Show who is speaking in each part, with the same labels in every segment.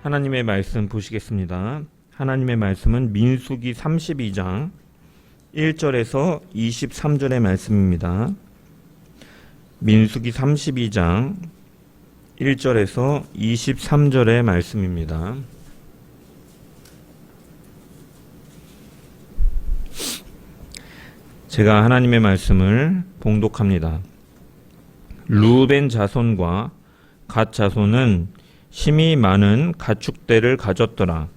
Speaker 1: 하나님의 말씀 보시겠습니다. 하나님의 말씀은 민수기 32장 1절에서 23절의 말씀입니다. 민수기 32장 1절에서 23절의 말씀입니다. 제가 하나님의 말씀을 봉독합니다. 르우벤 자손과 갓 자손은 힘이 많은 가축대를 가졌더라.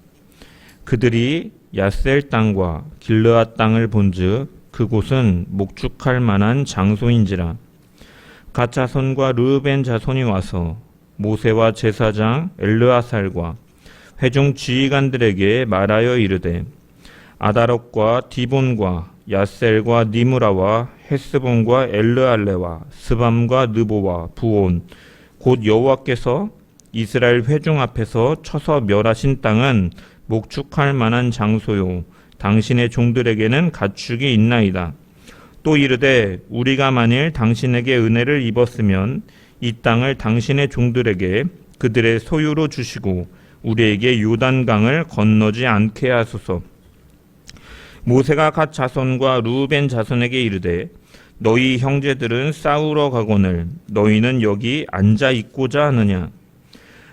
Speaker 1: 그들이 야셀 땅과 길르앗 땅을 본즉 그곳은 목축할 만한 장소인지라. 갓 자손과 르우벤 자손이 와서 모세와 제사장 엘르아살과 회중 지휘관들에게 말하여 이르되 아다롯과 디본과 야셀과 니므라와 헤스본과 엘르알레와 스밤과 느보와 부온 곧 여호와께서 이스라엘 회중 앞에서 쳐서 멸하신 땅은 목축할 만한 장소요 당신의 종들에게는 가축이 있나이다. 또 이르되 우리가 만일 당신에게 은혜를 입었으면 이 땅을 당신의 종들에게 그들의 소유로 주시고 우리에게 요단강을 건너지 않게 하소서. 모세가 갓 자손과 르우벤 자손에게 이르되 너희 형제들은 싸우러 가거늘 너희는 여기 앉아 있고자 하느냐.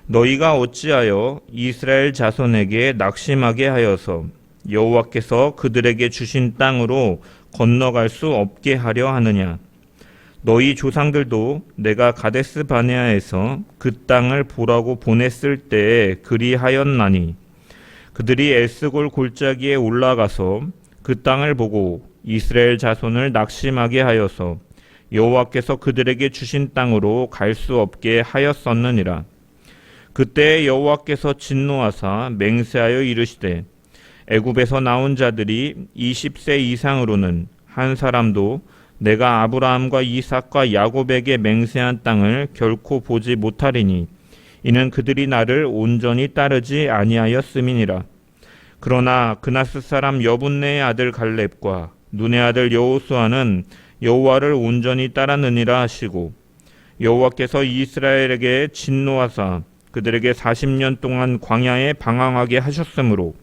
Speaker 1: 너희가 어찌하여 이스라엘 자손에게 낙심하게 하여서 여호와께서 그들에게 주신 땅으로 건너갈 수 없게 하려 하느냐. 너희 조상들도 내가 가데스 바네아에서 그 땅을 보라고 보냈을 때에 그리하였나니 그들이 에스골 골짜기에 올라가서 그 땅을 보고 이스라엘 자손을 낙심하게 하여서 여호와께서 그들에게 주신 땅으로 갈 수 없게 하였었느니라. 그때 여호와께서 진노하사 맹세하여 이르시되 애굽에서 나온 자들이 20세 이상으로는 한 사람도 내가 아브라함과 이삭과 야곱에게 맹세한 땅을 결코 보지 못하리니 이는 그들이 나를 온전히 따르지 아니하였음이니라. 그러나 그나스 사람 여분네의 아들 갈렙과 눈의 아들 여호수아는 여호와를 온전히 따랐느니라 하시고 여호와께서 이스라엘에게 진노하사 그들에게 40년 동안 광야에 방황하게 하셨으므로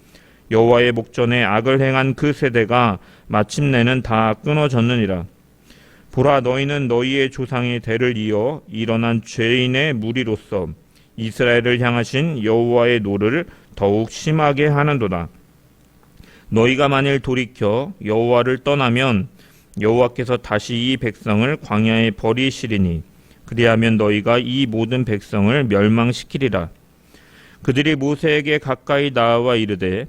Speaker 1: 여호와의 목전에 악을 행한 그 세대가 마침내는 다 끊어졌느니라. 보라, 너희는 너희의 조상의 대를 이어 일어난 죄인의 무리로서 이스라엘을 향하신 여호와의 노를 더욱 심하게 하는도다. 너희가 만일 돌이켜 여호와를 떠나면 여호와께서 다시 이 백성을 광야에 버리시리니 그리하면 너희가 이 모든 백성을 멸망시키리라. 그들이 모세에게 가까이 나와 이르되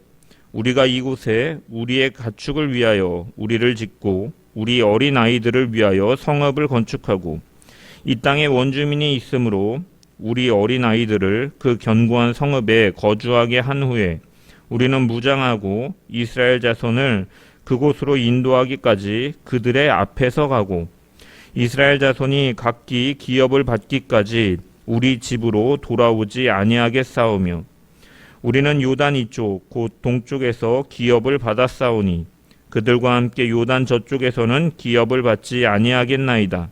Speaker 1: 우리가 이곳에 우리의 가축을 위하여 우리를 짓고 우리 어린 아이들을 위하여 성읍을 건축하고 이 땅에 원주민이 있으므로 우리 어린 아이들을 그 견고한 성읍에 거주하게 한 후에 우리는 무장하고 이스라엘 자손을 그곳으로 인도하기까지 그들의 앞에서 가고 이스라엘 자손이 각기 기업을 받기까지 우리 집으로 돌아오지 아니하겠사오며 우리는 요단 이쪽 곧 동쪽에서 기업을 받았사오니 그들과 함께 요단 저쪽에서는 기업을 받지 아니하겠나이다.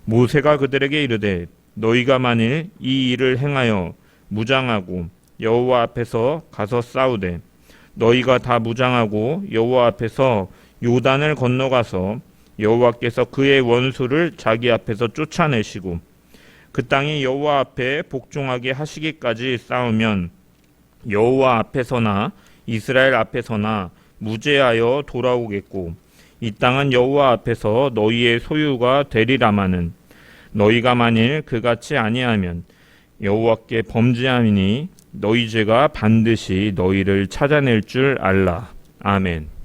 Speaker 1: 모세가 그들에게 이르되 너희가 만일 이 일을 행하여 무장하고 여호와 앞에서 가서 싸우되 너희가 다 무장하고 여호와 앞에서 요단을 건너가서 여호와께서 그의 원수를 자기 앞에서 쫓아내시고 그 땅이 여호와 앞에 복종하게 하시기까지 싸우면 여호와 앞에서나 이스라엘 앞에서나 무죄하여 돌아오겠고 이 땅은 여호와 앞에서 너희의 소유가 되리라마는 너희가 만일 그같이 아니하면 여호와께 범죄함이니 너희 죄가 반드시 너희를 찾아낼 줄 알라. 아멘.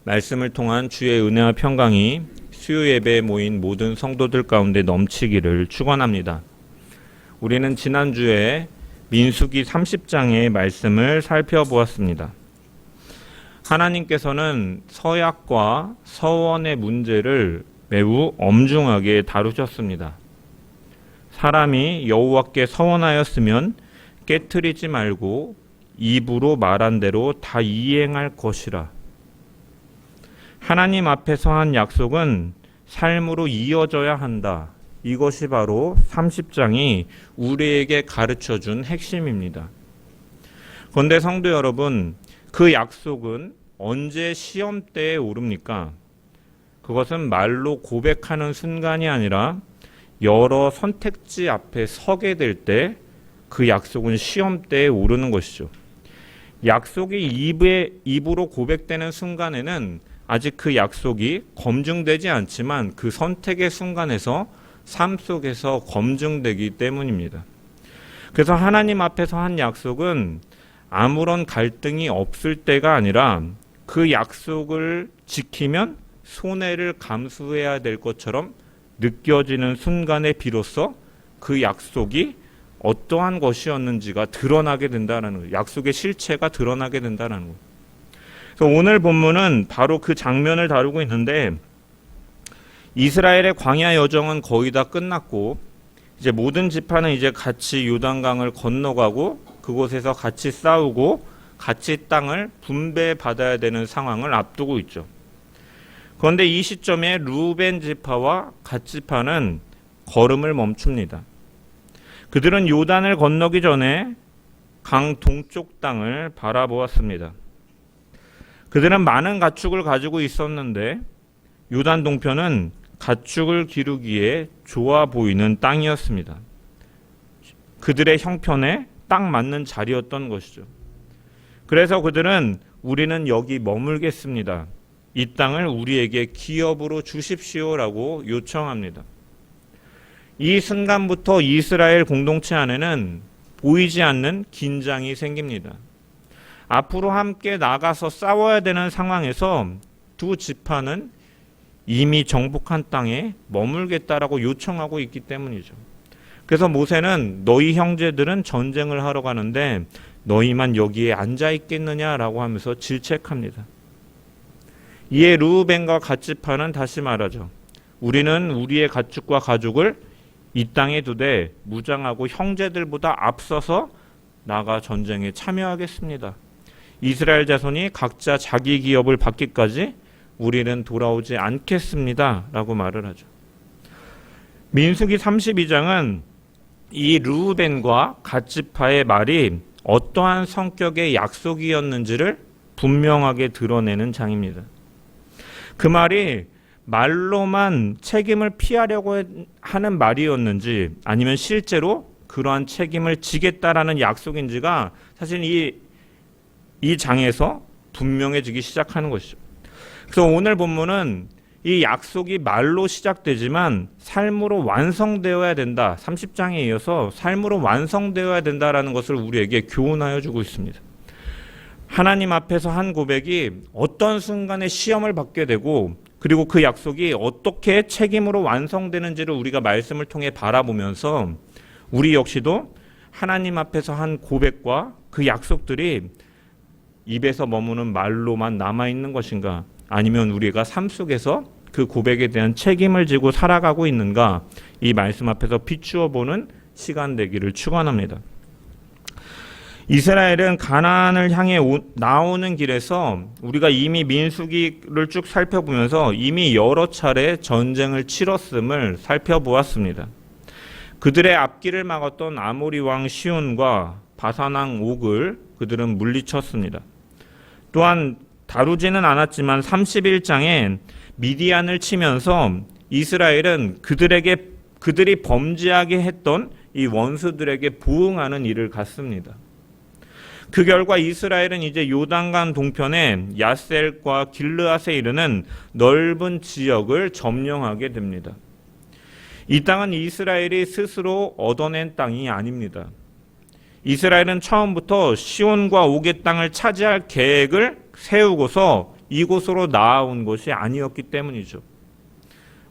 Speaker 1: 말씀을 통한 주의 은혜와 평강이 수요 예배에 모인 모든 성도들 가운데 넘치기를 축원합니다. 우리는 지난주에 민수기 30장의 말씀을 살펴보았습니다. 하나님께서는 서약과 서원의 문제를 매우 엄중하게 다루셨습니다. 사람이 여호와께 서원하였으면 깨트리지 말고 입으로 말한 대로 다 이행할 것이라. 하나님 앞에서 한 약속은 삶으로 이어져야 한다. 이것이 바로 30장이 우리에게 가르쳐준 핵심입니다. 그런데 성도 여러분, 그 약속은 언제 시험대에 오릅니까? 그것은 말로 고백하는 순간이 아니라 여러 선택지 앞에 서게 될 때 그 약속은 시험대에 오르는 것이죠. 약속이 입으로 고백되는 순간에는 아직 그 약속이 검증되지 않지만 그 선택의 순간에서 삶 속에서 검증되기 때문입니다. 그래서 하나님 앞에서 한 약속은 아무런 갈등이 없을 때가 아니라 그 약속을 지키면 손해를 감수해야 될 것처럼 느껴지는 순간에 비로소 그 약속이 어떠한 것이었는지가 드러나게 된다는 거예요. 약속의 실체가 드러나게 된다는 거예요. 그래서 오늘 본문은 바로 그 장면을 다루고 있는데, 이스라엘의 광야 여정은 거의 다 끝났고 이제 모든 지파는 이제 같이 요단강을 건너가고 그곳에서 같이 싸우고 같이 땅을 분배받아야 되는 상황을 앞두고 있죠. 그런데 이 시점에 루벤 지파와 갓 지파는 걸음을 멈춥니다. 그들은 요단을 건너기 전에 강 동쪽 땅을 바라보았습니다. 그들은 많은 가축을 가지고 있었는데 요단 동편은 가축을 기르기에 좋아 보이는 땅이었습니다. 그들의 형편에 딱 맞는 자리였던 것이죠. 그래서 그들은 우리는 여기 머물겠습니다. 이 땅을 우리에게 기업으로 주십시오라고 요청합니다. 이 순간부터 이스라엘 공동체 안에는 보이지 않는 긴장이 생깁니다. 앞으로 함께 나가서 싸워야 되는 상황에서 두 지파는 이미 정복한 땅에 머물겠다라고 요청하고 있기 때문이죠. 그래서 모세는 너희 형제들은 전쟁을 하러 가는데 너희만 여기에 앉아 있겠느냐라고 하면서 질책합니다. 이에 르우벤과 갓 지파는 다시 말하죠. 우리는 우리의 가축과 가족을 이 땅에 두되 무장하고 형제들보다 앞서서 나가 전쟁에 참여하겠습니다. 이스라엘 자손이 각자 자기 기업을 받기까지 우리는 돌아오지 않겠습니다 라고 말을 하죠. 민수기 32장은 이 르우벤과 갓 지파의 말이 어떠한 성격의 약속이었는지를 분명하게 드러내는 장입니다. 그 말이 말로만 책임을 피하려고 하는 말이었는지 아니면 실제로 그러한 책임을 지겠다라는 약속인지가 사실 이 장에서 분명해지기 시작하는 것이죠. 그래서 오늘 본문은 이 약속이 말로 시작되지만 삶으로 완성되어야 된다. 30장에 이어서 삶으로 완성되어야 된다라는 것을 우리에게 교훈하여 주고 있습니다. 하나님 앞에서 한 고백이 어떤 순간에 시험을 받게 되고 그리고 그 약속이 어떻게 책임으로 완성되는지를 우리가 말씀을 통해 바라보면서 우리 역시도 하나님 앞에서 한 고백과 그 약속들이 입에서 머무는 말로만 남아있는 것인가, 아니면 우리가 삶 속에서 그 고백에 대한 책임을 지고 살아가고 있는가, 이 말씀 앞에서 비추어 보는 시간 되기를 축원합니다. 이스라엘은 가나안을 향해 나오는 길에서 우리가 이미 민수기를 쭉 살펴보면서 이미 여러 차례 전쟁을 치렀음을 살펴보았습니다. 그들의 앞길을 막았던 아모리 왕 시온과 바산 왕 옥을 그들은 물리쳤습니다. 또한 다루지는 않았지만 31장에 미디안을 치면서 이스라엘은 그들이 범죄하게 했던 이 원수들에게 보응하는 일을 갖습니다. 그 결과 이스라엘은 이제 요단강 동편에 야셀과 길르앗에 이르는 넓은 지역을 점령하게 됩니다. 이 땅은 이스라엘이 스스로 얻어낸 땅이 아닙니다. 이스라엘은 처음부터 시온과 옥의 땅을 차지할 계획을 세우고서 이곳으로 나아온 것이 아니었기 때문이죠.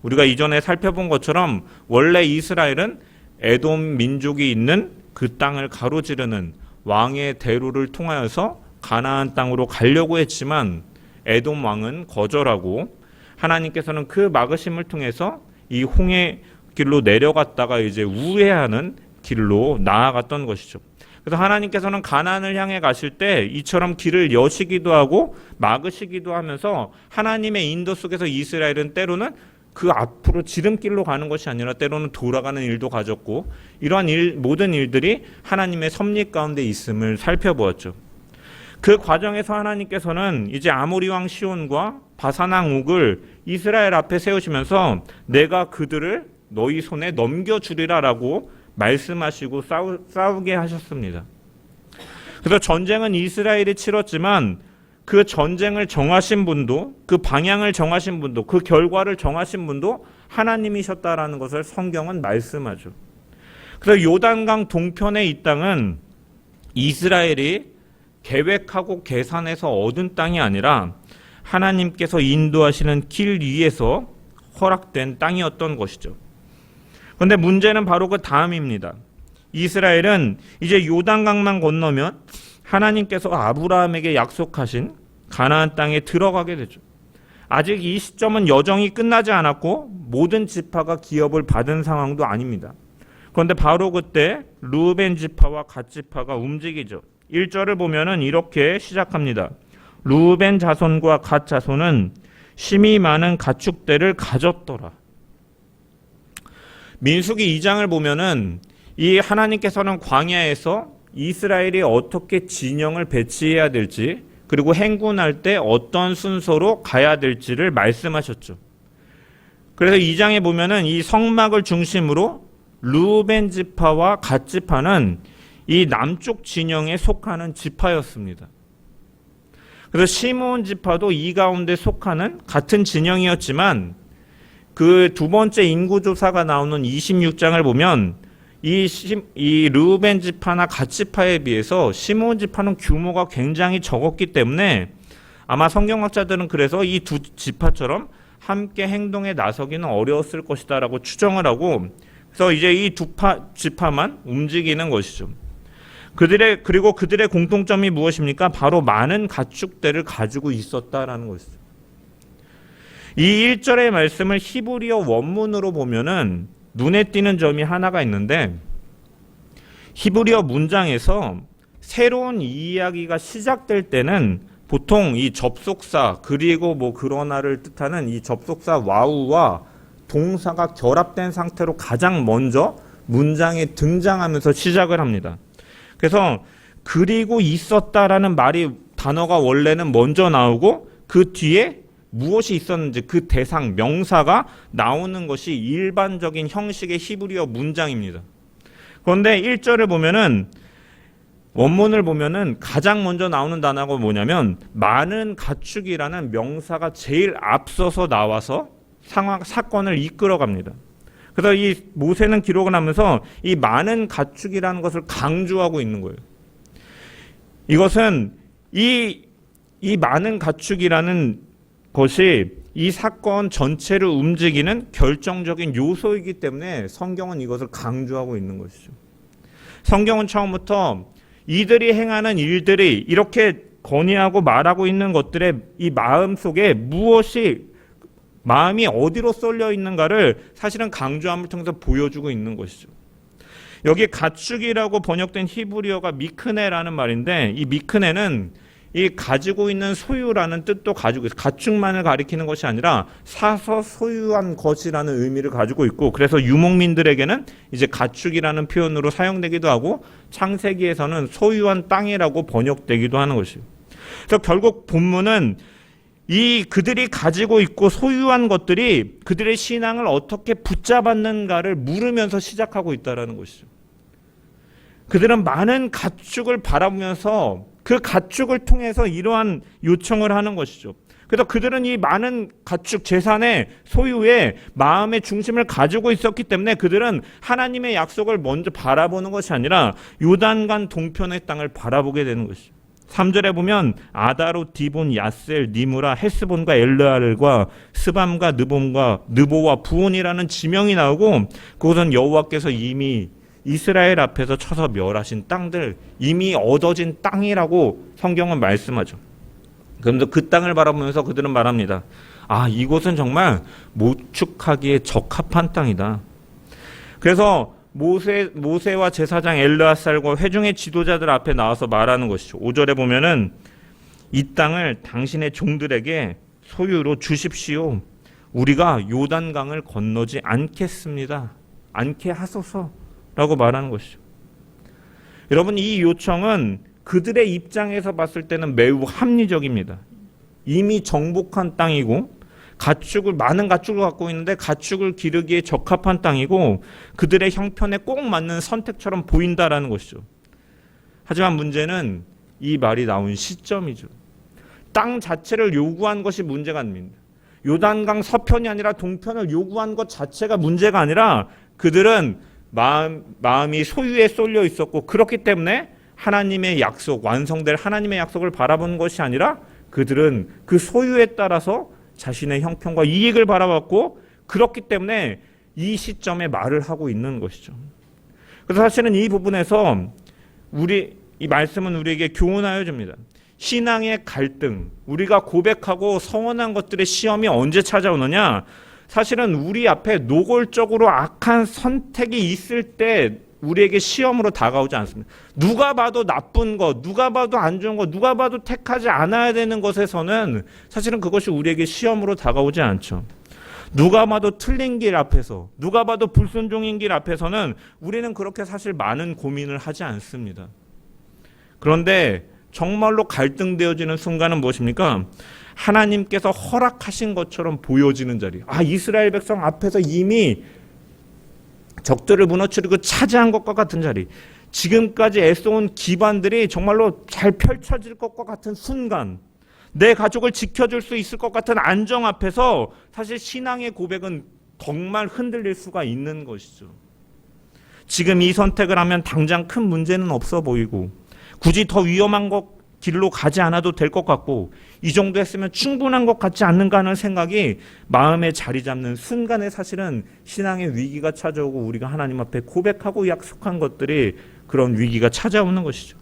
Speaker 1: 우리가 이전에 살펴본 것처럼 원래 이스라엘은 에돔 민족이 있는 그 땅을 가로지르는 왕의 대로를 통하여서 가나안 땅으로 가려고 했지만 에돔 왕은 거절하고 하나님께서는 그 막으심을 통해서 이 홍해 길로 내려갔다가 이제 우회하는 길로 나아갔던 것이죠. 그래서 하나님께서는 가나안을 향해 가실 때 이처럼 길을 여시기도 하고 막으시기도 하면서 하나님의 인도 속에서 이스라엘은 때로는 그 앞으로 지름길로 가는 것이 아니라 때로는 돌아가는 일도 가졌고 이러한 모든 일들이 하나님의 섭리 가운데 있음을 살펴보았죠. 그 과정에서 하나님께서는 이제 아모리 왕 시온과 바산 왕 옥을 이스라엘 앞에 세우시면서 내가 그들을 너희 손에 넘겨주리라라고 말씀하시고 싸우게 하셨습니다. 그래서 전쟁은 이스라엘이 치렀지만 그 전쟁을 정하신 분도, 그 방향을 정하신 분도, 그 결과를 정하신 분도 하나님이셨다라는 것을 성경은 말씀하죠. 그래서 요단강 동편의 이 땅은 이스라엘이 계획하고 계산해서 얻은 땅이 아니라 하나님께서 인도하시는 길 위에서 허락된 땅이었던 것이죠. 그런데 문제는 바로 그 다음입니다. 이스라엘은 이제 요단강만 건너면 하나님께서 아브라함에게 약속하신 가나안 땅에 들어가게 되죠. 아직 이 시점은 여정이 끝나지 않았고 모든 지파가 기업을 받은 상황도 아닙니다. 그런데 바로 그때 르우벤 지파와 갓 지파가 움직이죠. 1절을 보면은 이렇게 시작합니다. 르우벤 자손과 갓 자손은 심히 많은 가축대를 가졌더라. 민수기 2장을 보면은 이 하나님께서는 광야에서 이스라엘이 어떻게 진영을 배치해야 될지 그리고 행군할 때 어떤 순서로 가야 될지를 말씀하셨죠. 그래서 2장에 보면은 이 성막을 중심으로 르우벤 지파와 갓 지파는 이 남쪽 진영에 속하는 지파였습니다. 그래서 시므온 지파도 이 가운데 속하는 같은 진영이었지만 그 두 번째 인구조사가 나오는 26장을 보면 이 르우벤 지파나 갓 지파에 비해서 시므온 지파는 규모가 굉장히 적었기 때문에 아마 성경학자들은 그래서 이 두 지파처럼 함께 행동에 나서기는 어려웠을 것이다라고 추정을 하고 그래서 이제 이 두 지파만 움직이는 것이죠. 그리고 그들의 공통점이 무엇입니까? 바로 많은 가축대를 가지고 있었다라는 것이죠. 이 1절의 말씀을 히브리어 원문으로 보면은 눈에 띄는 점이 하나가 있는데 히브리어 문장에서 새로운 이야기가 시작될 때는 보통 이 접속사 그리고 뭐 그러나를 뜻하는 이 접속사 와우와 동사가 결합된 상태로 가장 먼저 문장에 등장하면서 시작을 합니다. 그래서 그리고 있었다라는 단어가 원래는 먼저 나오고 그 뒤에 무엇이 있었는지 그 대상 명사가 나오는 것이 일반적인 형식의 히브리어 문장입니다. 그런데 1절을 보면은 원문을 보면은 가장 먼저 나오는 단어가 뭐냐면 많은 가축이라는 명사가 제일 앞서서 나와서 사건을 이끌어갑니다. 그래서 이 모세는 기록을 하면서 이 많은 가축이라는 것을 강조하고 있는 거예요. 이것은 이 많은 가축이라는 것이 이 사건 전체를 움직이는 결정적인 요소이기 때문에 성경은 이것을 강조하고 있는 것이죠. 성경은 처음부터 이들이 행하는 일들이 이렇게 건의하고 말하고 있는 것들의 이 마음 속에 마음이 어디로 쏠려 있는가를 사실은 강조함을 통해서 보여주고 있는 것이죠. 여기 가축이라고 번역된 히브리어가 미크네라는 말인데 이 미크네는 이 가지고 있는 소유라는 뜻도 가지고 있어요. 가축만을 가리키는 것이 아니라 사서 소유한 것이라는 의미를 가지고 있고 그래서 유목민들에게는 이제 가축이라는 표현으로 사용되기도 하고 창세기에서는 소유한 땅이라고 번역되기도 하는 것이에요. 그래서 결국 본문은 이 그들이 가지고 있고 소유한 것들이 그들의 신앙을 어떻게 붙잡았는가를 물으면서 시작하고 있다는 것이죠. 그들은 많은 가축을 바라보면서 그 가축을 통해서 이러한 요청을 하는 것이죠. 그래서 그들은 이 많은 가축 재산의 소유에 마음의 중심을 가지고 있었기 때문에 그들은 하나님의 약속을 먼저 바라보는 것이 아니라 요단강 동편의 땅을 바라보게 되는 것이죠. 3절에 보면 아다로, 디본, 야셀, 니무라, 헤스본과 엘르알과 스밤과 느보와 부온이라는 지명이 나오고 그것은 여호와께서 이미 이스라엘 앞에서 쳐서 멸하신 땅들, 이미 얻어진 땅이라고 성경은 말씀하죠. 그러면서 그 땅을 바라보면서 그들은 말합니다. 아, 이곳은 정말 모축하기에 적합한 땅이다. 그래서 모세와 제사장 엘르아살과 회중의 지도자들 앞에 나와서 말하는 것이죠. 5절에 보면은 이 땅을 당신의 종들에게 소유로 주십시오. 우리가 요단강을 건너지 않겠습니다. 않게 하소서라고 말하는 것이죠. 여러분, 이 요청은 그들의 입장에서 봤을 때는 매우 합리적입니다. 이미 정복한 땅이고 많은 가축을 갖고 있는데 가축을 기르기에 적합한 땅이고 그들의 형편에 꼭 맞는 선택처럼 보인다라는 것이죠. 하지만 문제는 이 말이 나온 시점이죠. 땅 자체를 요구한 것이 문제가 아닙니다. 요단강 서편이 아니라 동편을 요구한 것 자체가 문제가 아니라 그들은 마음이 소유에 쏠려 있었고 그렇기 때문에 하나님의 약속, 완성될 하나님의 약속을 바라본 것이 아니라 그들은 그 소유에 따라서 자신의 형편과 이익을 바라봤고 그렇기 때문에 이 시점에 말을 하고 있는 것이죠. 그래서 사실은 이 부분에서 이 말씀은 우리에게 교훈하여 줍니다. 신앙의 갈등, 우리가 고백하고 서원한 것들의 시험이 언제 찾아오느냐? 사실은 우리 앞에 노골적으로 악한 선택이 있을 때 우리에게 시험으로 다가오지 않습니다. 누가 봐도 나쁜 것, 누가 봐도 안 좋은 것, 누가 봐도 택하지 않아야 되는 것에서는 사실은 그것이 우리에게 시험으로 다가오지 않죠. 누가 봐도 틀린 길 앞에서, 누가 봐도 불순종인 길 앞에서는 우리는 그렇게 사실 많은 고민을 하지 않습니다. 그런데 정말로 갈등되어지는 순간은 무엇입니까? 하나님께서 허락하신 것처럼 보여지는 자리. 이스라엘 백성 앞에서 이미 적들을 무너뜨리고 차지한 것과 같은 자리. 지금까지 애써온 기반들이 정말로 잘 펼쳐질 것과 같은 순간. 내 가족을 지켜줄 수 있을 것 같은 안정 앞에서 사실 신앙의 고백은 정말 흔들릴 수가 있는 것이죠. 지금 이 선택을 하면 당장 큰 문제는 없어 보이고 굳이 더 위험한 길로 가지 않아도 될 것 같고 이 정도 했으면 충분한 것 같지 않는가 하는 생각이 마음에 자리 잡는 순간에 사실은 신앙의 위기가 찾아오고 우리가 하나님 앞에 고백하고 약속한 것들이 그런 위기가 찾아오는 것이죠.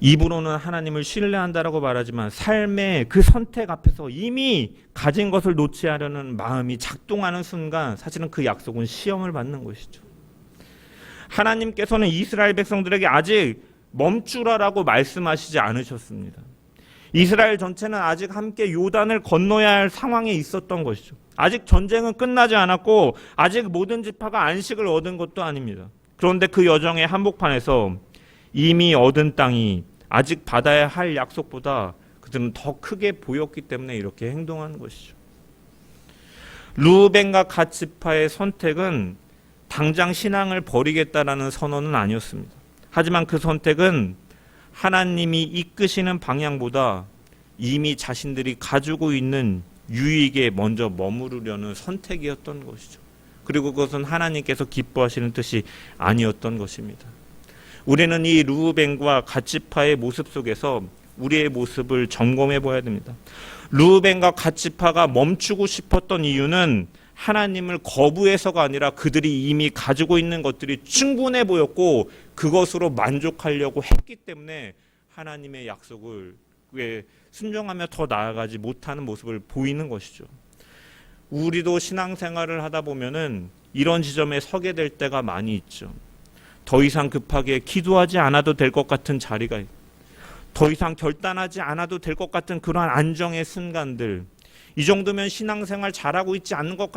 Speaker 1: 입으로는 하나님을 신뢰한다라고 말하지만 삶의 그 선택 앞에서 이미 가진 것을 놓지 않으려는 마음이 작동하는 순간 사실은 그 약속은 시험을 받는 것이죠. 하나님께서는 이스라엘 백성들에게 아직 멈추라라고 말씀하시지 않으셨습니다. 이스라엘 전체는 아직 함께 요단을 건너야 할 상황에 있었던 것이죠. 아직 전쟁은 끝나지 않았고 아직 모든 지파가 안식을 얻은 것도 아닙니다. 그런데 그 여정의 한복판에서 이미 얻은 땅이 아직 받아야 할 약속보다 그들은 더 크게 보였기 때문에 이렇게 행동한 것이죠. 르우벤과 갓 지파의 선택은 당장 신앙을 버리겠다라는 선언은 아니었습니다. 하지만 그 선택은 하나님이 이끄시는 방향보다 이미 자신들이 가지고 있는 유익에 먼저 머무르려는 선택이었던 것이죠. 그리고 그것은 하나님께서 기뻐하시는 뜻이 아니었던 것입니다. 우리는 이 르우벤과 갓 지파의 모습 속에서 우리의 모습을 점검해 보아야 됩니다. 르우벤과 갓 지파가 멈추고 싶었던 이유는 하나님을 거부해서가 아니라 그들이 이미 가지고 있는 것들이 충분해 보였고 그것으로 만족하려고 했기 때문에 하나님의 약속을 순종하며 더 나아가지 못하는 모습을 보이는 것이죠. 우리도 신앙생활을 하다 보면은 이런 지점에 서게 될 때가 많이 있죠. 더 이상 급하게 기도하지 않아도 될 것 같은 자리가, 더 이상 결단하지 않아도 될 것 같은 그러한 안정의 순간들, 이 정도면 신앙생활 잘하고 있지 않는 것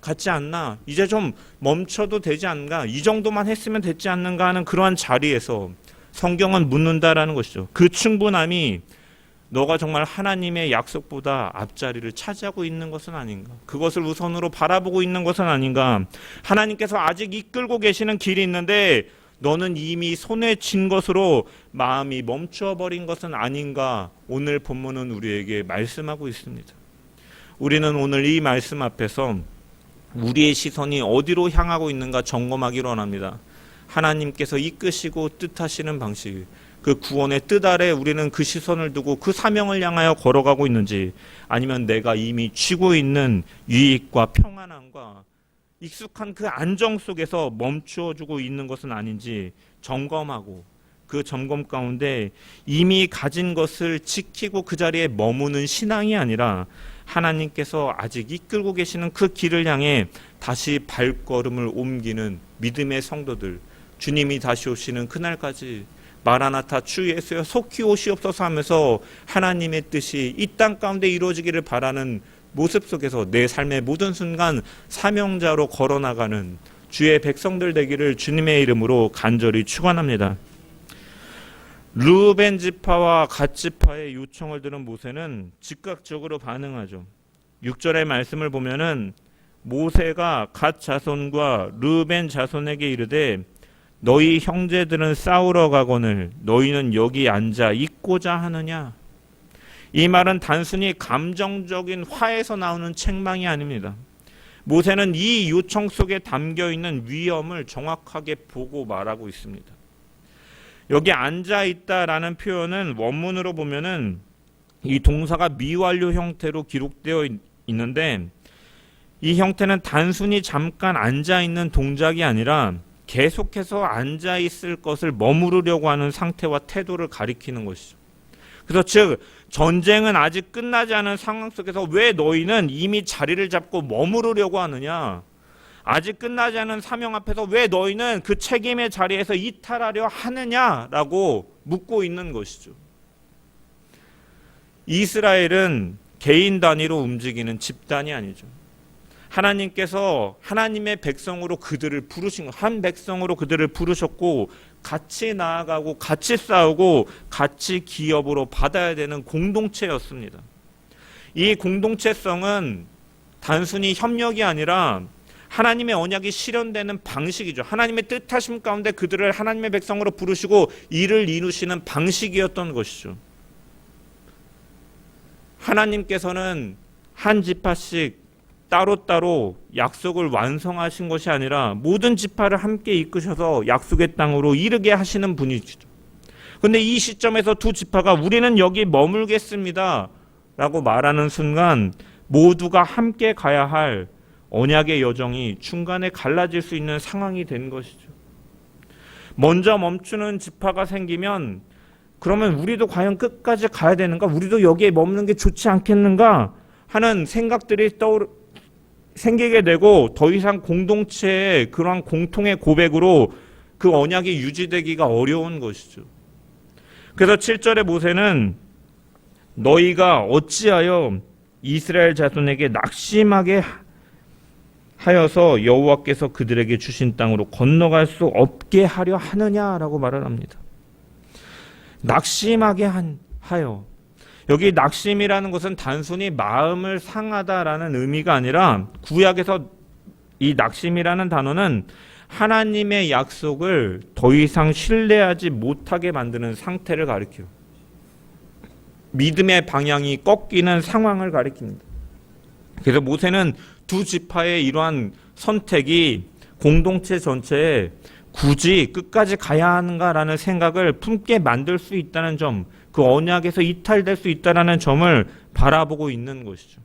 Speaker 1: 같지 않나? 이제 좀 멈춰도 되지 않는가? 이 정도만 했으면 됐지 않는가 하는 그러한 자리에서 성경은 묻는다라는 것이죠. 그 충분함이 너가 정말 하나님의 약속보다 앞자리를 차지하고 있는 것은 아닌가? 그것을 우선으로 바라보고 있는 것은 아닌가? 하나님께서 아직 이끌고 계시는 길이 있는데 너는 이미 손에 쥔 것으로 마음이 멈춰버린 것은 아닌가? 오늘 본문은 우리에게 말씀하고 있습니다. 우리는 오늘 이 말씀 앞에서 우리의 시선이 어디로 향하고 있는가 점검하기로 원합니다. 하나님께서 이끄시고 뜻하시는 방식, 그 구원의 뜻 아래 우리는 그 시선을 두고 그 사명을 향하여 걸어가고 있는지, 아니면 내가 이미 쥐고 있는 유익과 평안함과 익숙한 그 안정 속에서 멈추어주고 있는 것은 아닌지 점검하고, 그 점검 가운데 이미 가진 것을 지키고 그 자리에 머무는 신앙이 아니라 하나님께서 아직 이끌고 계시는 그 길을 향해 다시 발걸음을 옮기는 믿음의 성도들, 주님이 다시 오시는 그날까지 마라나타 주 예수여 속히 오시옵소서 하면서 하나님의 뜻이 이 땅 가운데 이루어지기를 바라는 모습 속에서 내 삶의 모든 순간 사명자로 걸어나가는 주의 백성들 되기를 주님의 이름으로 간절히 축원합니다. 르우벤 지파와 갓 지파의 요청을 들은 모세는 즉각적으로 반응하죠. 6절의 말씀을 보면은 모세가 갓 자손과 르우벤 자손에게 이르되 너희 형제들은 싸우러 가거늘 너희는 여기 앉아 있고자 하느냐. 이 말은 단순히 감정적인 화에서 나오는 책망이 아닙니다. 모세는 이 요청 속에 담겨있는 위험을 정확하게 보고 말하고 있습니다. 여기 앉아있다라는 표현은 원문으로 보면은 이 동사가 미완료 형태로 기록되어 있는데 이 형태는 단순히 잠깐 앉아있는 동작이 아니라 계속해서 앉아있을 것을 머무르려고 하는 상태와 태도를 가리키는 것이죠. 그래서 즉 전쟁은 아직 끝나지 않은 상황 속에서 왜 너희는 이미 자리를 잡고 머무르려고 하느냐. 아직 끝나지 않은 사명 앞에서 왜 너희는 그 책임의 자리에서 이탈하려 하느냐라고 묻고 있는 것이죠. 이스라엘은 개인 단위로 움직이는 집단이 아니죠. 하나님께서 하나님의 백성으로 그들을 부르신 것, 한 백성으로 그들을 부르셨고 같이 나아가고 같이 싸우고 같이 기업으로 받아야 되는 공동체였습니다. 이 공동체성은 단순히 협력이 아니라 하나님의 언약이 실현되는 방식이죠. 하나님의 뜻하심 가운데 그들을 하나님의 백성으로 부르시고 일을 이루시는 방식이었던 것이죠. 하나님께서는 한 지파씩 따로따로 약속을 완성하신 것이 아니라 모든 지파를 함께 이끄셔서 약속의 땅으로 이르게 하시는 분이시죠. 그런데 이 시점에서 두 지파가 우리는 여기 머물겠습니다 라고 말하는 순간 모두가 함께 가야 할 언약의 여정이 중간에 갈라질 수 있는 상황이 된 것이죠. 먼저 멈추는 지파가 생기면 그러면 우리도 과연 끝까지 가야 되는가? 우리도 여기에 머무는 게 좋지 않겠는가? 하는 생각들이 생기게 되고 더 이상 공동체의 그러한 공통의 고백으로 그 언약이 유지되기가 어려운 것이죠. 그래서 7절에 모세는 너희가 어찌하여 이스라엘 자손에게 낙심하게 하여서 여호와께서 그들에게 주신 땅으로 건너갈 수 없게 하려 하느냐라고 말을 합니다. 낙심하게 하여. 여기 낙심이라는 것은 단순히 마음을 상하다라는 의미가 아니라 구약에서 이 낙심이라는 단어는 하나님의 약속을 더 이상 신뢰하지 못하게 만드는 상태를 가리켜요. 믿음의 방향이 꺾이는 상황을 가리킵니다. 그래서 모세는 두 지파의 이러한 선택이 공동체 전체에 굳이 끝까지 가야 하는가라는 생각을 품게 만들 수 있다는 점, 그 언약에서 이탈될 수 있다는 점을 바라보고 있는 것이죠.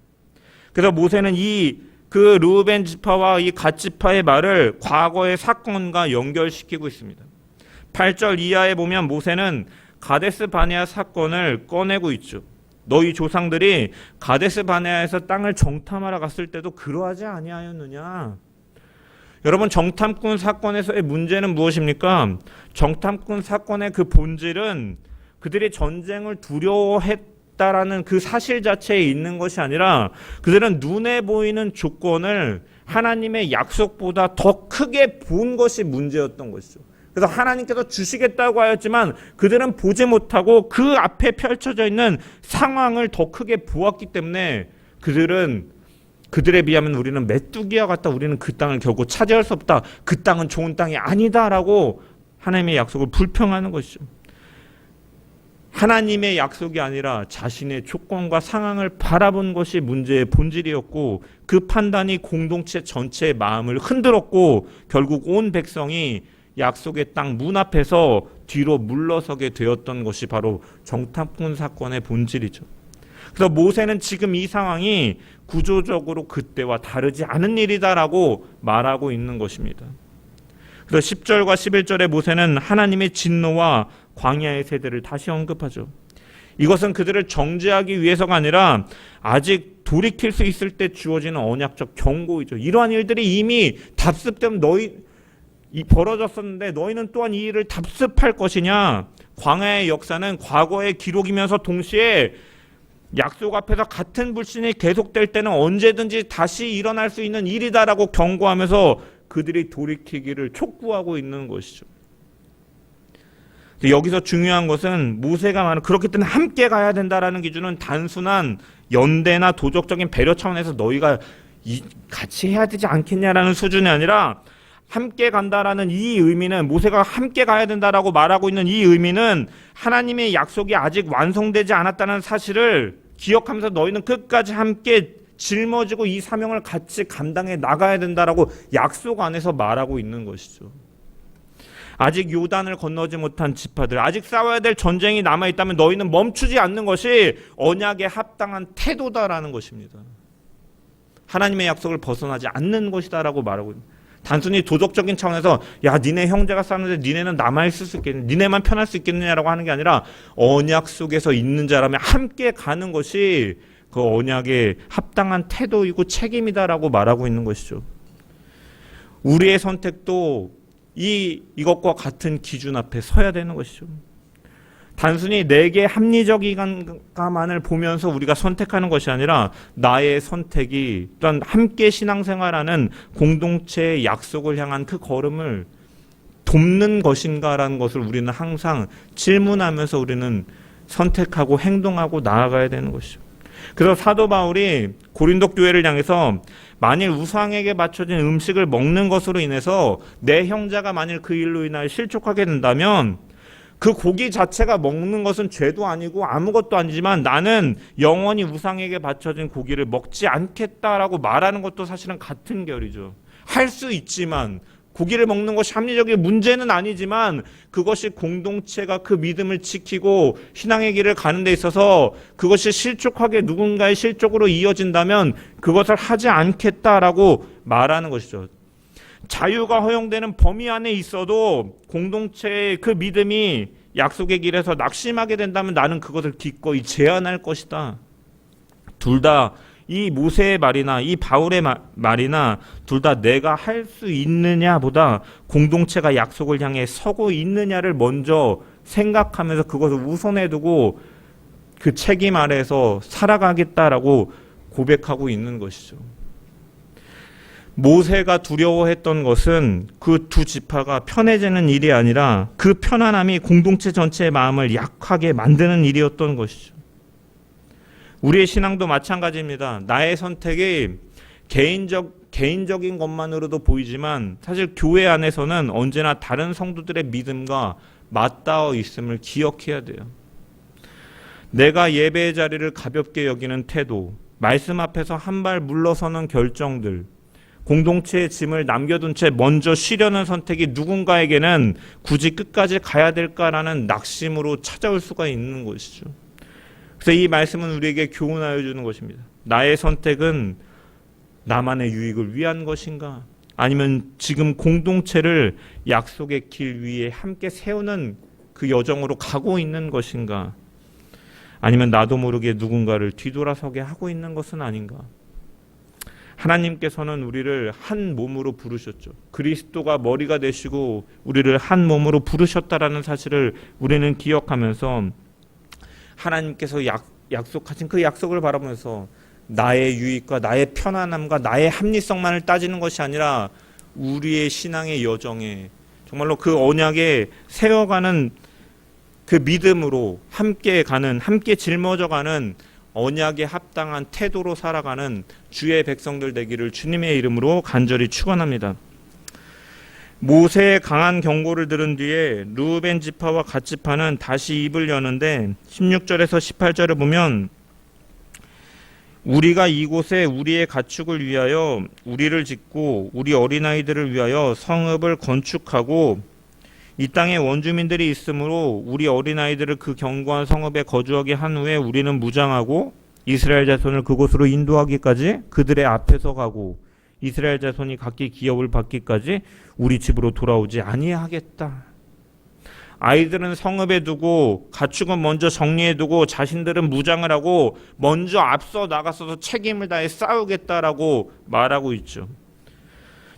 Speaker 1: 그래서 모세는 그 르우벤 지파와 이 갓 지파의 말을 과거의 사건과 연결시키고 있습니다. 8절 이하에 보면 모세는 가데스 바네아 사건을 꺼내고 있죠. 너희 조상들이 가데스 바네아에서 땅을 정탐하러 갔을 때도 그러하지 아니하였느냐. 여러분, 정탐꾼 사건에서의 문제는 무엇입니까? 정탐꾼 사건의 그 본질은 그들이 전쟁을 두려워했다라는 그 사실 자체에 있는 것이 아니라 그들은 눈에 보이는 조건을 하나님의 약속보다 더 크게 본 것이 문제였던 것이죠. 그래서 하나님께서 주시겠다고 하였지만 그들은 보지 못하고 그 앞에 펼쳐져 있는 상황을 더 크게 보았기 때문에 그들에 비하면 우리는 메뚜기와 같다. 우리는 그 땅을 결코 차지할 수 없다. 그 땅은 좋은 땅이 아니다라고 하나님의 약속을 불평하는 것이죠. 하나님의 약속이 아니라 자신의 조건과 상황을 바라본 것이 문제의 본질이었고 그 판단이 공동체 전체의 마음을 흔들었고 결국 온 백성이 약속의 땅 문 앞에서 뒤로 물러서게 되었던 것이 바로 정탐꾼 사건의 본질이죠. 그래서 모세는 지금 이 상황이 구조적으로 그때와 다르지 않은 일이다라고 말하고 있는 것입니다. 그래서 10절과 11절에 모세는 하나님의 진노와 광야의 세대를 다시 언급하죠. 이것은 그들을 정죄하기 위해서가 아니라 아직 돌이킬 수 있을 때 주어지는 언약적 경고이죠. 이러한 일들이 이미 답습되면 벌어졌었는데 너희는 또한 이 일을 답습할 것이냐? 광야의 역사는 과거의 기록이면서 동시에 약속 앞에서 같은 불신이 계속될 때는 언제든지 다시 일어날 수 있는 일이다라고 경고하면서 그들이 돌이키기를 촉구하고 있는 것이죠. 여기서 중요한 것은 모세가 말하는 그렇기 때문에 함께 가야 된다라는 기준은 단순한 연대나 도덕적인 배려 차원에서 너희가 같이 해야 되지 않겠냐라는 수준이 아니라 함께 간다라는 이 의미는, 모세가 함께 가야 된다라고 말하고 있는 이 의미는 하나님의 약속이 아직 완성되지 않았다는 사실을 기억하면서 너희는 끝까지 함께 짊어지고 이 사명을 같이 감당해 나가야 된다라고 약속 안에서 말하고 있는 것이죠. 아직 요단을 건너지 못한 지파들, 아직 싸워야 될 전쟁이 남아있다면 너희는 멈추지 않는 것이 언약에 합당한 태도다라는 것입니다. 하나님의 약속을 벗어나지 않는 것이다라고 말하고 있습니다. 단순히 도덕적인 차원에서 야 니네 형제가 싸우는데 니네는 남아있을 수 있겠느냐, 니네만 편할 수 있겠느냐라고 하는 게 아니라 언약 속에서 있는 자라면 함께 가는 것이 그 언약에 합당한 태도이고 책임이다라고 말하고 있는 것이죠. 우리의 선택도 이것과 같은 기준 앞에 서야 되는 것이죠. 단순히 내게 합리적인가만을 보면서 우리가 선택하는 것이 아니라 나의 선택이 또한 함께 신앙생활하는 공동체의 약속을 향한 그 걸음을 돕는 것인가라는 것을 우리는 항상 질문하면서 우리는 선택하고 행동하고 나아가야 되는 것이죠. 그래서 사도 바울이 고린도 교회를 향해서 만일 우상에게 바쳐진 음식을 먹는 것으로 인해서 내 형제가 만일 그 일로 인하여 실족하게 된다면 그 고기 자체가 먹는 것은 죄도 아니고 아무것도 아니지만 나는 영원히 우상에게 바쳐진 고기를 먹지 않겠다라고 말하는 것도 사실은 같은 결이죠. 할 수 있지만 고기를 먹는 것이 합리적인 문제는 아니지만 그것이 공동체가 그 믿음을 지키고 신앙의 길을 가는 데 있어서 그것이 실족하게 누군가의 실족으로 이어진다면 그것을 하지 않겠다라고 말하는 것이죠. 자유가 허용되는 범위 안에 있어도 공동체의 그 믿음이 약속의 길에서 낙심하게 된다면 나는 그것을 기꺼이 제한할 것이다. 둘 다 이 모세의 말이나 이 바울의 말이나 둘 다 내가 할 수 있느냐보다 공동체가 약속을 향해 서고 있느냐를 먼저 생각하면서 그것을 우선해 두고 그 책임 아래에서 살아가겠다라고 고백하고 있는 것이죠. 모세가 두려워했던 것은 그 두 지파가 편해지는 일이 아니라 그 편안함이 공동체 전체의 마음을 약하게 만드는 일이었던 것이죠. 우리의 신앙도 마찬가지입니다. 나의 선택이 개인적인 것만으로도 보이지만 사실 교회 안에서는 언제나 다른 성도들의 믿음과 맞닿아 있음을 기억해야 돼요. 내가 예배의 자리를 가볍게 여기는 태도, 말씀 앞에서 한 발 물러서는 결정들, 공동체의 짐을 남겨둔 채 먼저 쉬려는 선택이 누군가에게는 굳이 끝까지 가야 될까라는 낙심으로 찾아올 수가 있는 것이죠. 그래서 이 말씀은 우리에게 교훈하여 주는 것입니다. 나의 선택은 나만의 유익을 위한 것인가? 아니면 지금 공동체를 약속의 길 위에 함께 세우는 그 여정으로 가고 있는 것인가? 아니면 나도 모르게 누군가를 뒤돌아서게 하고 있는 것은 아닌가? 하나님께서는 우리를 한 몸으로 부르셨죠. 그리스도가 머리가 되시고 우리를 한 몸으로 부르셨다라는 사실을 우리는 기억하면서 하나님께서 약속하신 그 약속을 바라보면서 나의 유익과 나의 편안함과 나의 합리성만을 따지는 것이 아니라 우리의 신앙의 여정에 정말로 그 언약에 세워가는 그 믿음으로 함께 가는, 함께 짊어져가는 언약에 합당한 태도로 살아가는 주의 백성들 되기를 주님의 이름으로 간절히 축원합니다. 모세의 강한 경고를 들은 뒤에 르우벤 지파와 갓 지파는 다시 입을 여는데 16절에서 18절을 보면 우리가 이곳에 우리의 가축을 위하여 우리를 짓고 우리 어린아이들을 위하여 성읍을 건축하고 이 땅에 원주민들이 있으므로 우리 어린아이들을 그 견고한 성읍에 거주하게 한 후에 우리는 무장하고 이스라엘 자손을 그곳으로 인도하기까지 그들의 앞에서 가고 이스라엘 자손이 각기 기업을 받기까지 우리 집으로 돌아오지 아니하겠다. 아이들은 성읍에 두고 가축은 먼저 정리해 두고 자신들은 무장을 하고 먼저 앞서 나가서서 책임을 다해 싸우겠다라고 말하고 있죠.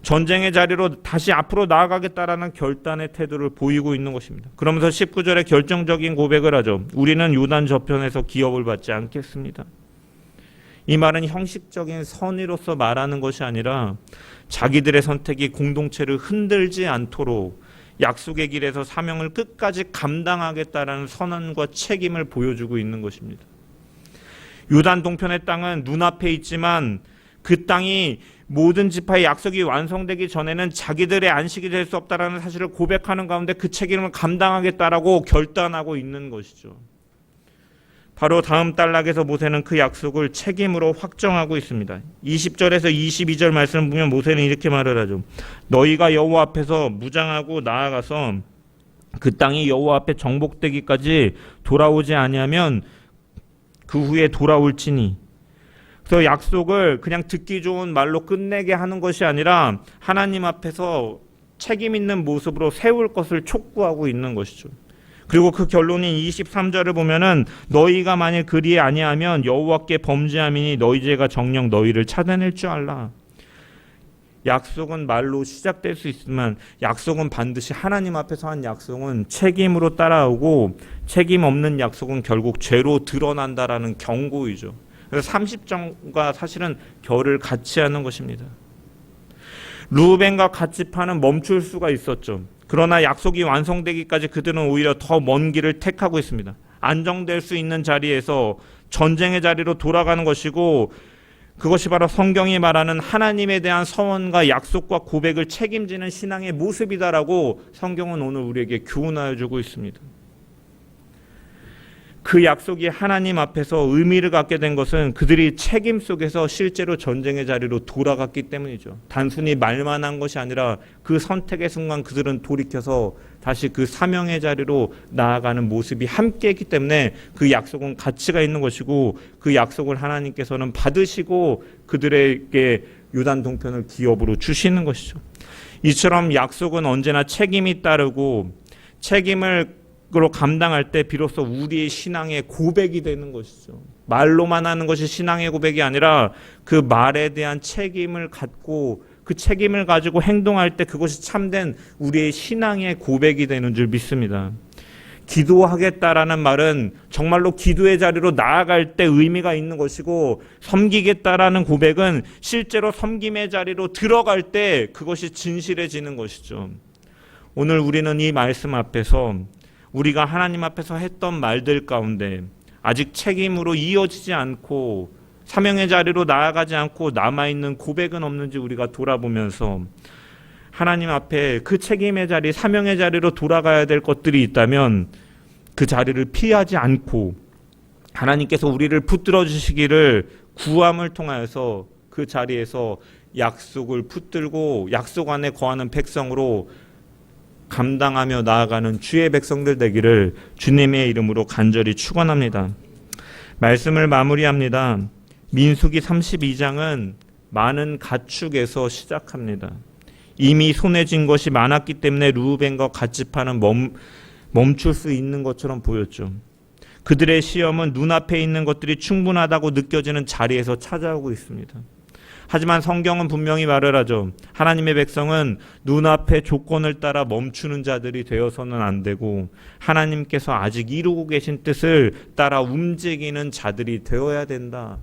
Speaker 1: 전쟁의 자리로 다시 앞으로 나아가겠다라는 결단의 태도를 보이고 있는 것입니다. 그러면서 19절에 결정적인 고백을 하죠. 우리는 요단 저편에서 기업을 받지 않겠습니다. 이 말은 형식적인 선의로서 말하는 것이 아니라 자기들의 선택이 공동체를 흔들지 않도록 약속의 길에서 사명을 끝까지 감당하겠다라는 선언과 책임을 보여주고 있는 것입니다. 요단 동편의 땅은 눈앞에 있지만 그 땅이 모든 지파의 약속이 완성되기 전에는 자기들의 안식이 될 수 없다라는 사실을 고백하는 가운데 그 책임을 감당하겠다라고 결단하고 있는 것이죠. 바로 다음 단락에서 모세는 그 약속을 책임으로 확정하고 있습니다. 20절에서 22절 말씀을 보면 모세는 이렇게 말을 하죠. 너희가 여호와 앞에서 무장하고 나아가서 그 땅이 여호와 앞에 정복되기까지 돌아오지 아니하면 그 후에 돌아올지니. 그래서 약속을 그냥 듣기 좋은 말로 끝내게 하는 것이 아니라 하나님 앞에서 책임 있는 모습으로 세울 것을 촉구하고 있는 것이죠. 그리고 그 결론인 23절을 보면은 너희가 만일 그리 아니하면 여호와께 범죄함이니 너희 죄가 정녕 너희를 찾아낼 줄 알라. 약속은 말로 시작될 수 있지만 약속은 반드시 하나님 앞에서 한 약속은 책임으로 따라오고 책임 없는 약속은 결국 죄로 드러난다라는 경고이죠. 그래서 30장과 사실은 결을 같이 하는 것입니다. 루벤과 갓지파는 멈출 수가 있었죠. 그러나 약속이 완성되기까지 그들은 오히려 더 먼 길을 택하고 있습니다. 안정될 수 있는 자리에서 전쟁의 자리로 돌아가는 것이고 그것이 바로 성경이 말하는 하나님에 대한 서원과 약속과 고백을 책임지는 신앙의 모습이다라고 성경은 오늘 우리에게 교훈하여 주고 있습니다. 그 약속이 하나님 앞에서 의미를 갖게 된 것은 그들이 책임 속에서 실제로 전쟁의 자리로 돌아갔기 때문이죠. 단순히 말만 한 것이 아니라 그 선택의 순간 그들은 돌이켜서 다시 그 사명의 자리로 나아가는 모습이 함께했기 때문에 그 약속은 가치가 있는 것이고 그 약속을 하나님께서는 받으시고 그들에게 요단 동편을 기업으로 주시는 것이죠. 이처럼 약속은 언제나 책임이 따르고 책임을 감당할 때 비로소 우리의 신앙의 고백이 되는 것이죠. 말로만 하는 것이 신앙의 고백이 아니라 그 말에 대한 책임을 갖고 그 책임을 가지고 행동할 때 그것이 참된 우리의 신앙의 고백이 되는 줄 믿습니다. 기도하겠다라는 말은 정말로 기도의 자리로 나아갈 때 의미가 있는 것이고 섬기겠다라는 고백은 실제로 섬김의 자리로 들어갈 때 그것이 진실해지는 것이죠. 오늘 우리는 이 말씀 앞에서 우리가 하나님 앞에서 했던 말들 가운데 아직 책임으로 이어지지 않고 사명의 자리로 나아가지 않고 남아있는 고백은 없는지 우리가 돌아보면서 하나님 앞에 그 책임의 자리, 사명의 자리로 돌아가야 될 것들이 있다면 그 자리를 피하지 않고 하나님께서 우리를 붙들어 주시기를 구함을 통하여서 그 자리에서 약속을 붙들고 약속 안에 거하는 백성으로 감당하며 나아가는 주의 백성들 되기를 주님의 이름으로 간절히 축원합니다. 말씀을 마무리합니다. 민수기 32장은 많은 가축에서 시작합니다. 이미 손에 쥔 것이 많았기 때문에 르우벤과 갓지파는 멈출 수 있는 것처럼 보였죠. 그들의 시험은 눈앞에 있는 것들이 충분하다고 느껴지는 자리에서 찾아오고 있습니다. 하지만 성경은 분명히 말을 하죠. 하나님의 백성은 눈앞의 조건을 따라 멈추는 자들이 되어서는 안 되고 하나님께서 아직 이루고 계신 뜻을 따라 움직이는 자들이 되어야 된다.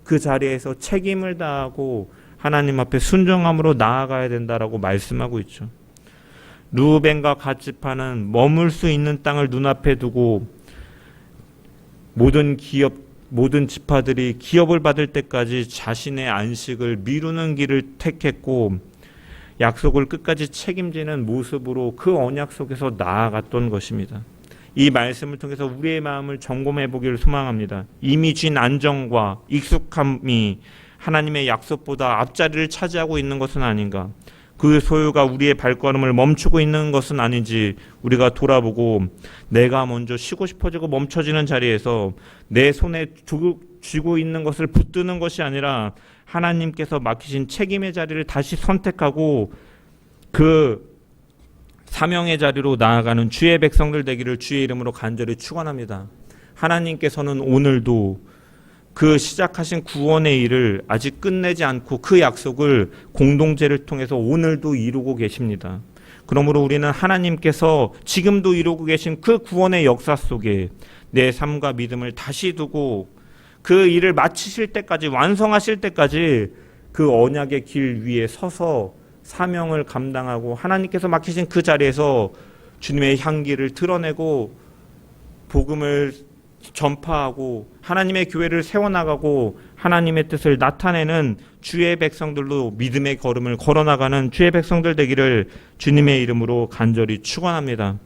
Speaker 1: 그 자리에서 책임을 다하고 하나님 앞에 순종함으로 나아가야 된다라고 말씀하고 있죠. 르우벤과 갓지파는 머물 수 있는 땅을 눈앞에 두고 모든 지파들이 기업을 받을 때까지 자신의 안식을 미루는 길을 택했고 약속을 끝까지 책임지는 모습으로 그 언약 속에서 나아갔던 것입니다. 이 말씀을 통해서 우리의 마음을 점검해 보기를 소망합니다. 이미 쥔 안정과 익숙함이 하나님의 약속보다 앞자리를 차지하고 있는 것은 아닌가? 그 소유가 우리의 발걸음을 멈추고 있는 것은 아닌지 우리가 돌아보고 내가 먼저 쉬고 싶어지고 멈춰지는 자리에서 내 손에 쥐고 있는 것을 붙드는 것이 아니라 하나님께서 맡기신 책임의 자리를 다시 선택하고 그 사명의 자리로 나아가는 주의 백성들 되기를 주의 이름으로 간절히 축원합니다. 하나님께서는 오늘도 그 시작하신 구원의 일을 아직 끝내지 않고 그 약속을 공동체를 통해서 오늘도 이루고 계십니다. 그러므로 우리는 하나님께서 지금도 이루고 계신 그 구원의 역사 속에 내 삶과 믿음을 다시 두고 그 일을 마치실 때까지, 완성하실 때까지 그 언약의 길 위에 서서 사명을 감당하고 하나님께서 맡기신 그 자리에서 주님의 향기를 드러내고 복음을 전파하고 하나님의 교회를 세워나가고 하나님의 뜻을 나타내는 주의 백성들로 믿음의 걸음을 걸어나가는 주의 백성들 되기를 주님의 이름으로 간절히 축원합니다.